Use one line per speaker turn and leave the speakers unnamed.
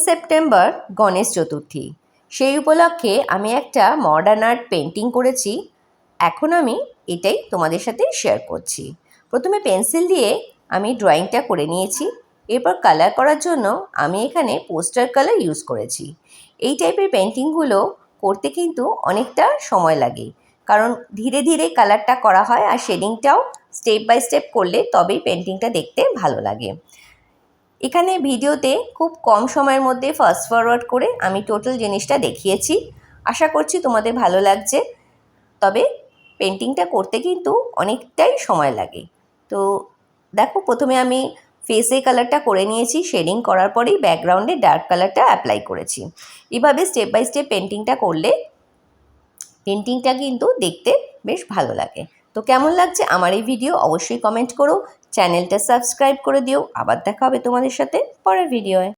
September Ganesh Chaturthi. সেই উপলক্ষে আমি একটা মডার্ন আর্ট পেন্টিং করেছি। এখন আমি এটাই তোমাদের সাথে শেয়ার করছি। প্রথমে পেন্সিল দিয়ে আমি ড্রয়িংটা করে নিয়েছি। এরপর কালার করার জন্য আমি এখানে পোস্টার কালার ইউজ করেছি। এই টাইপের পেন্টিংগুলো করতে কিন্তু অনেকটা সময় লাগে, কারণ ধীরে ধীরে কালারটা করা হয় আর শেডিংটাও স্টেপ বাই স্টেপ করলে তবেই পেন্টিংটা দেখতে ভালো লাগে। এখানে ভিডিওতে খুব কম সময়ের মধ্যে ফাস্ট ফরওয়ার্ড করে আমি টোটাল জিনিসটা দেখিয়েছি। আশা করছি তোমাদের ভালো লাগছে। তবে পেন্টিংটা করতে কিন্তু অনেকটাই সময় লাগে। তো দেখো, প্রথমে আমি ফেসে কালারটা করে নিয়েছি, শেডিং করার পরেই ব্যাকগ্রাউন্ডে ডার্ক কালারটা অ্যাপ্লাই করেছি। এভাবে স্টেপ বাই স্টেপ পেন্টিংটা করলে পেন্টিংটা কিন্তু দেখতে বেশ ভালো লাগে। তো কেমন লাগছে আমার এই ভিডিও অবশ্যই কমেন্ট করো, চ্যানেলটা সাবস্ক্রাইব করে দিও। আবার দেখা হবে তোমাদের সাথে পরের ভিডিওয়।